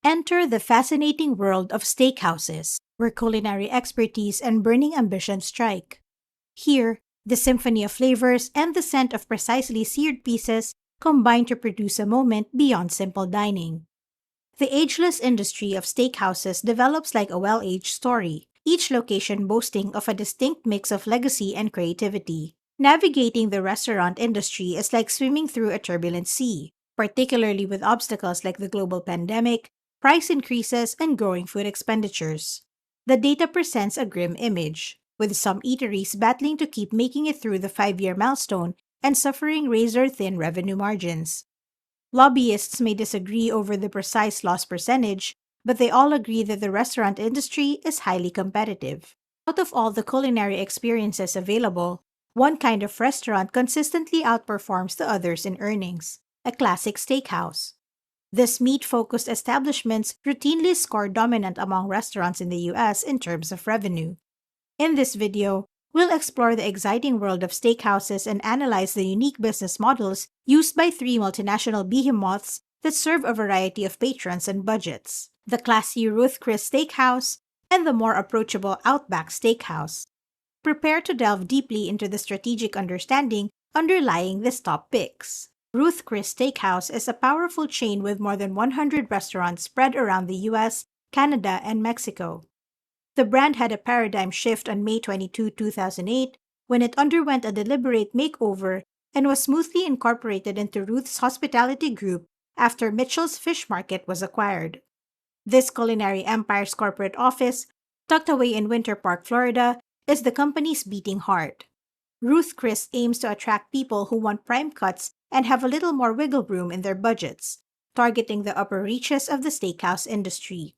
Enter the fascinating world of steakhouses, where culinary expertise and burning ambition strike. Here, the symphony of flavors and the scent of precisely seared pieces combine to produce a moment beyond simple dining. The ageless industry of steakhouses develops like a well-aged story, each location boasting of a distinct mix of legacy and creativity. Navigating the restaurant industry is like swimming through a turbulent sea, particularly with obstacles like the global pandemic, price increases, and growing food expenditures. The data presents a grim image, with some eateries battling to keep making it through the 5-year milestone and suffering razor-thin revenue margins. Lobbyists may disagree over the precise loss percentage, but they all agree that the restaurant industry is highly competitive. Out of all the culinary experiences available, one kind of restaurant consistently outperforms the others in earnings: a classic steakhouse. These meat-focused establishments routinely score dominant among restaurants in the US in terms of revenue. In this video, we'll explore the exciting world of steakhouses and analyze the unique business models used by three multinational behemoths that serve a variety of patrons and budgets: the classy Ruth Chris Steakhouse and the more approachable Outback Steakhouse. Prepare to delve deeply into the strategic understanding underlying these top picks. Ruth Chris Steakhouse is a powerful chain with more than 100 restaurants spread around the US, Canada, and Mexico. The brand had a paradigm shift on May 22, 2008, when it underwent a deliberate makeover and was smoothly incorporated into Ruth's Hospitality Group after Mitchell's Fish Market was acquired. This culinary empire's corporate office, tucked away in Winter Park, Florida, is the company's beating heart. Ruth Chris aims to attract people who want prime cuts and have a little more wiggle room in their budgets, targeting the upper reaches of the steakhouse industry.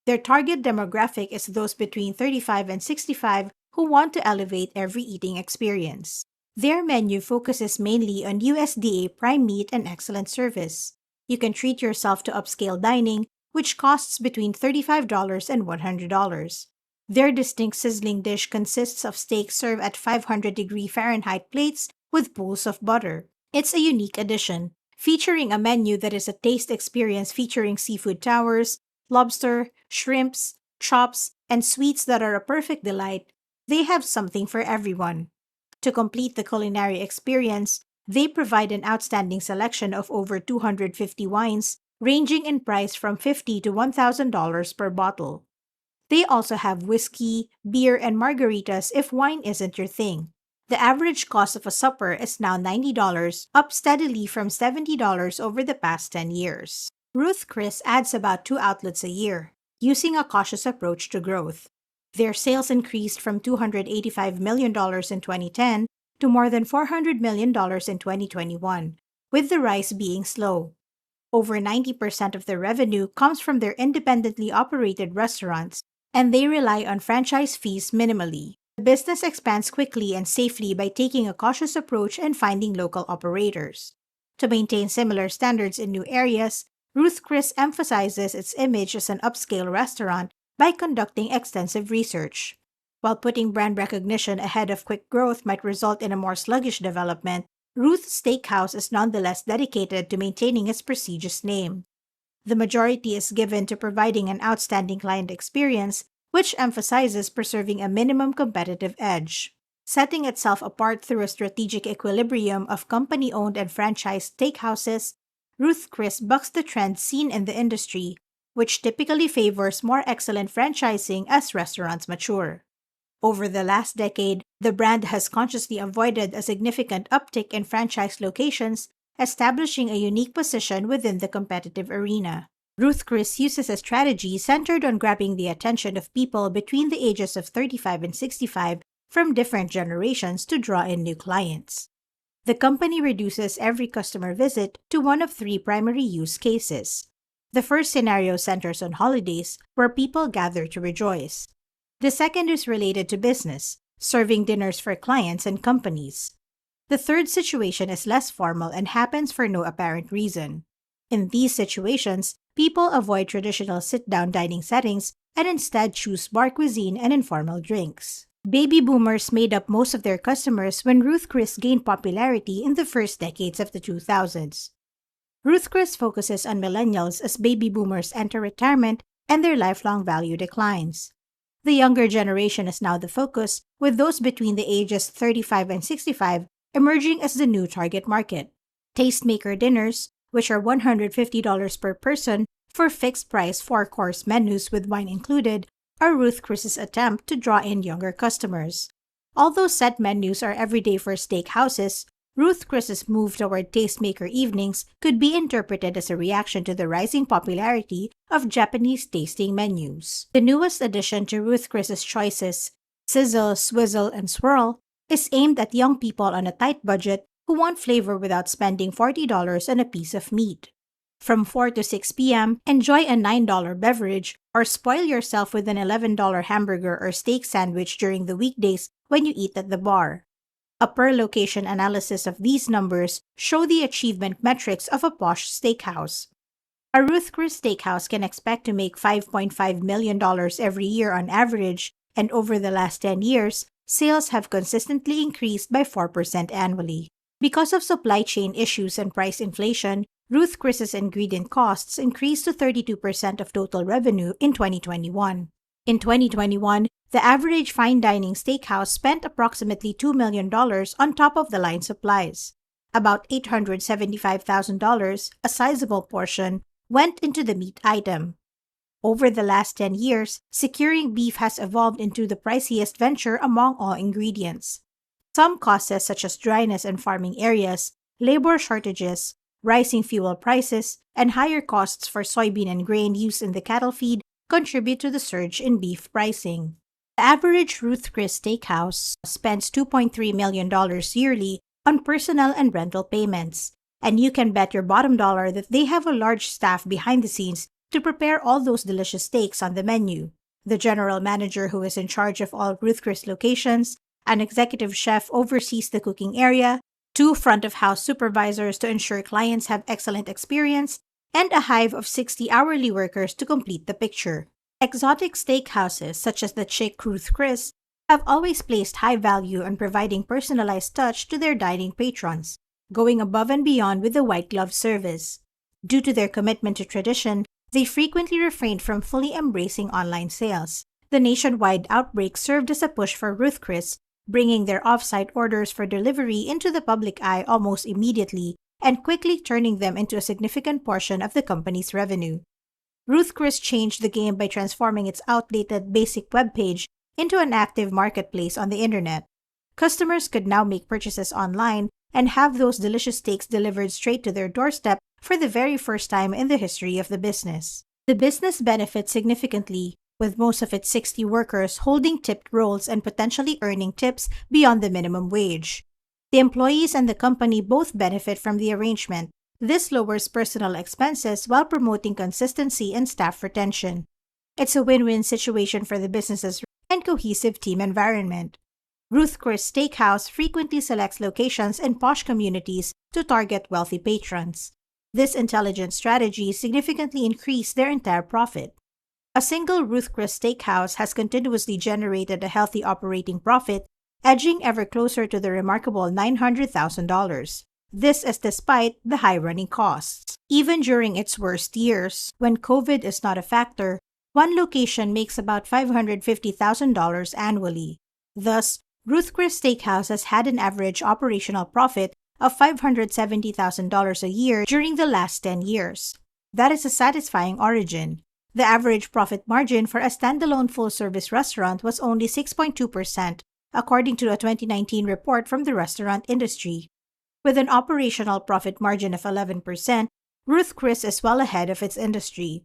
Their target demographic is those between 35 and 65 who want to elevate every eating experience. Their menu focuses mainly on USDA prime meat and excellent service. You can treat yourself to upscale dining, which costs between $35 and $100. Their distinct sizzling dish consists of steak served at 500-degree Fahrenheit plates with pools of butter. It's a unique addition, featuring a menu that is a taste experience featuring seafood towers, lobster, shrimps, chops, and sweets that are a perfect delight. They have something for everyone. To complete the culinary experience, they provide an outstanding selection of over 250 wines, ranging in price from $50 to $1,000 per bottle. They also have whiskey, beer, and margaritas if wine isn't your thing. The average cost of a supper is now $90, up steadily from $70 over the past 10 years. Ruth Chris adds about 2 outlets a year, using a cautious approach to growth. Their sales increased from $285 million in 2010 to more than $400 million in 2021, with the rise being slow. Over 90% of their revenue comes from their independently operated restaurants, and they rely on franchise fees minimally. The business expands quickly and safely by taking a cautious approach and finding local operators. To maintain similar standards in new areas, Ruth Chris emphasizes its image as an upscale restaurant by conducting extensive research. While putting brand recognition ahead of quick growth might result in a more sluggish development, Ruth's Steakhouse is nonetheless dedicated to maintaining its prestigious name. The majority is given to providing an outstanding client experience, which emphasizes preserving a minimum competitive edge. Setting itself apart through a strategic equilibrium of company-owned and franchised steakhouses, Ruth Chris bucks the trend seen in the industry, which typically favors more excellent franchising as restaurants mature. Over the last decade, the brand has consciously avoided a significant uptick in franchise locations, establishing a unique position within the competitive arena. Ruth Chris uses a strategy centered on grabbing the attention of people between the ages of 35 and 65 from different generations to draw in new clients. The company reduces every customer visit to one of 3 primary use cases. The first scenario centers on holidays, where people gather to rejoice. The second is related to business, serving dinners for clients and companies. The third situation is less formal and happens for no apparent reason. In these situations, people avoid traditional sit-down dining settings and instead choose bar cuisine and informal drinks. Baby boomers made up most of their customers when Ruth Chris gained popularity in the first decades of the 2000s. Ruth Chris focuses on millennials as baby boomers enter retirement and their lifelong value declines. The younger generation is now the focus, with those between the ages 35 and 65 emerging as the new target market. Tastemaker dinners, which are $150 per person for fixed-price four-course menus with wine included, are Ruth Chris's attempt to draw in younger customers. Although set menus are everyday for steakhouses, Ruth Chris's move toward tastemaker evenings could be interpreted as a reaction to the rising popularity of Japanese tasting menus. The newest addition to Ruth Chris's choices, Sizzle, Swizzle, and Swirl, is aimed at young people on a tight budget who want flavor without spending $40 on a piece of meat. From 4 to 6 p.m., enjoy a $9 beverage or spoil yourself with an $11 hamburger or steak sandwich during the weekdays when you eat at the bar. A per-location analysis of these numbers show the achievement metrics of a posh steakhouse. A Ruth Chris steakhouse can expect to make $5.5 million every year on average, and over the last 10 years, sales have consistently increased by 4% annually. Because of supply chain issues and price inflation, Ruth Chris's ingredient costs increased to 32% of total revenue in 2021. In 2021, the average fine dining steakhouse spent approximately $2 million on top-of-the-line supplies. About $875,000, a sizable portion, went into the meat item. Over the last 10 years, securing beef has evolved into the priciest venture among all ingredients. Some causes such as dryness in farming areas, labor shortages, rising fuel prices, and higher costs for soybean and grain used in the cattle feed contribute to the surge in beef pricing. The average Ruth Chris steakhouse spends $2.3 million yearly on personnel and rental payments, and you can bet your bottom dollar that they have a large staff behind the scenes to prepare all those delicious steaks on the menu. The general manager who is in charge of all Ruth Chris locations, an executive chef oversees the cooking area, 2 front-of-house supervisors to ensure clients have excellent experience, and a hive of 60 hourly workers to complete the picture. Exotic steakhouses such as the Chick Ruth Chris have always placed high value on providing personalized touch to their dining patrons, going above and beyond with the white glove service. Due to their commitment to tradition, they frequently refrained from fully embracing online sales. The nationwide outbreak served as a push for Ruth Chris, bringing their off-site orders for delivery into the public eye almost immediately and quickly turning them into a significant portion of the company's revenue. Ruth Chris changed the game by transforming its outdated basic web page into an active marketplace on the internet. Customers could now make purchases online and have those delicious steaks delivered straight to their doorstep for the very first time in the history of the business. The business benefits significantly, with most of its 60 workers holding tipped roles and potentially earning tips beyond the minimum wage. The employees and the company both benefit from the arrangement. This lowers personal expenses while promoting consistency and staff retention. It's a win-win situation for the businesses and cohesive team environment. Ruth Chris Steakhouse frequently selects locations in posh communities to target wealthy patrons. This intelligent strategy significantly increased their entire profit. A single Ruth Chris Steakhouse has continuously generated a healthy operating profit, edging ever closer to the remarkable $900,000. This is despite the high running costs. Even during its worst years, when COVID is not a factor, one location makes about $550,000 annually. Thus, Ruth Chris Steakhouse has had an average operational profit of $570,000 a year during the last 10 years. That is a satisfying origin. The average profit margin for a standalone full-service restaurant was only 6.2%, according to a 2019 report from the restaurant industry. With an operational profit margin of 11%, Ruth Chris is well ahead of its industry.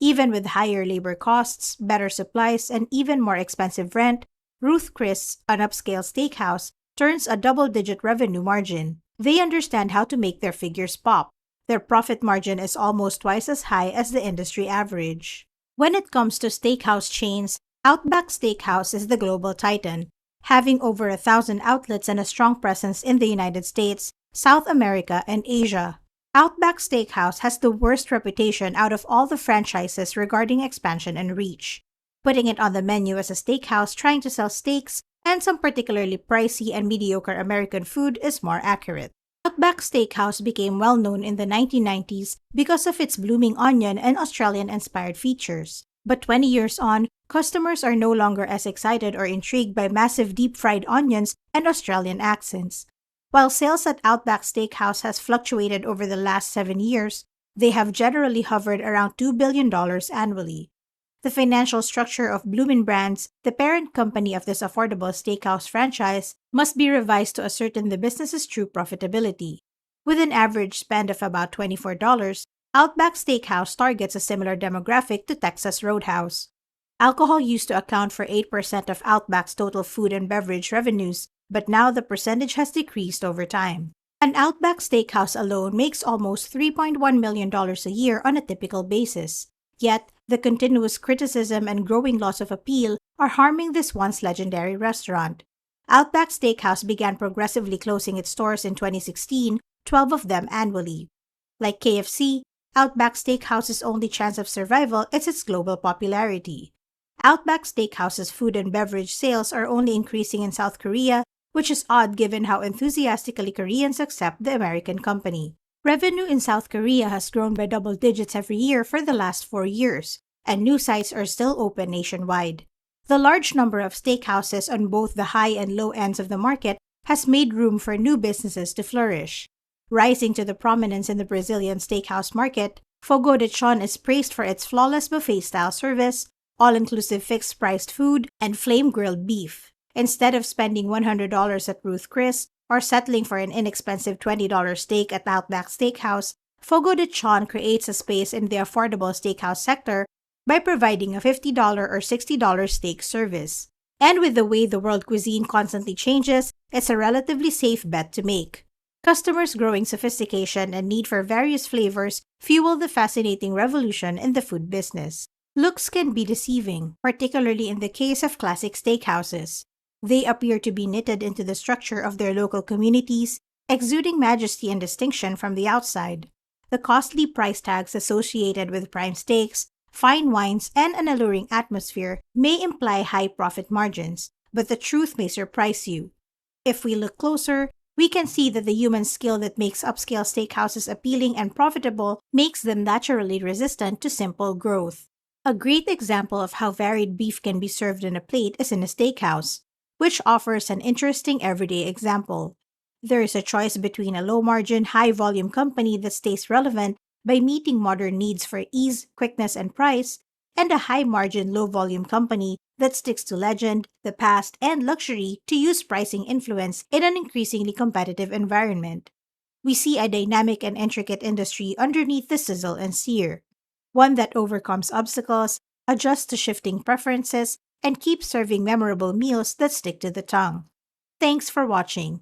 Even with higher labor costs, better supplies, and even more expensive rent, Ruth Chris, an upscale steakhouse, turns a double-digit revenue margin. They understand how to make their figures pop. Their profit margin is almost twice as high as the industry average. When it comes to steakhouse chains, Outback Steakhouse is the global titan, having over 1,000 outlets and a strong presence in the United States, South America, and Asia. Outback Steakhouse has the worst reputation out of all the franchises regarding expansion and reach. Putting it on the menu as a steakhouse trying to sell steaks and some particularly pricey and mediocre American food is more accurate. Outback Steakhouse became well known in the 1990s because of its blooming onion and Australian inspired features. But 20 years on, customers are no longer as excited or intrigued by massive deep fried onions and Australian accents. While sales at Outback Steakhouse has fluctuated over the last 7 years, they have generally hovered around $2 billion annually. The financial structure of Bloomin' Brands, the parent company of this affordable steakhouse franchise, must be revised to ascertain the business's true profitability. With an average spend of about $24, Outback Steakhouse targets a similar demographic to Texas Roadhouse. Alcohol used to account for 8% of Outback's total food and beverage revenues, but now the percentage has decreased over time. An Outback Steakhouse alone makes almost $3.1 million a year on a typical basis. Yet, the continuous criticism and growing loss of appeal are harming this once legendary restaurant. Outback Steakhouse began progressively closing its stores in 2016, 12 of them annually. Like KFC, Outback Steakhouse's only chance of survival is its global popularity. Outback Steakhouse's food and beverage sales are only increasing in South Korea, which is odd given how enthusiastically Koreans accept the American company. Revenue in South Korea has grown by double digits every year for the last 4 years, and new sites are still open nationwide. The large number of steakhouses on both the high and low ends of the market has made room for new businesses to flourish. Rising to the prominence in the Brazilian steakhouse market, Fogo de Chão is praised for its flawless buffet-style service, all-inclusive fixed-priced food, and flame-grilled beef. Instead of spending $100 at Ruth Chris or settling for an inexpensive $20 steak at Outback Steakhouse, Fogo de Chão creates a space in the affordable steakhouse sector by providing a $50 or $60 steak service. And with the way the world cuisine constantly changes, it's a relatively safe bet to make. Customers' growing sophistication and need for various flavors fuel the fascinating revolution in the food business. Looks can be deceiving, particularly in the case of classic steakhouses. They appear to be knitted into the structure of their local communities, exuding majesty and distinction from the outside. The costly price tags associated with prime steaks, fine wines, and an alluring atmosphere may imply high profit margins, but the truth may surprise you. If we look closer, we can see that the human skill that makes upscale steakhouses appealing and profitable makes them naturally resistant to simple growth. A great example of how varied beef can be served on a plate is in a steakhouse, which offers an interesting everyday example. There is a choice between a low-margin, high-volume company that stays relevant by meeting modern needs for ease, quickness, and price, and a high-margin, low-volume company that sticks to legend, the past, and luxury to use pricing influence in an increasingly competitive environment. We see a dynamic and intricate industry underneath the sizzle and sear, one that overcomes obstacles, adjusts to shifting preferences, and keeps serving memorable meals that stick to the tongue. Thanks for watching.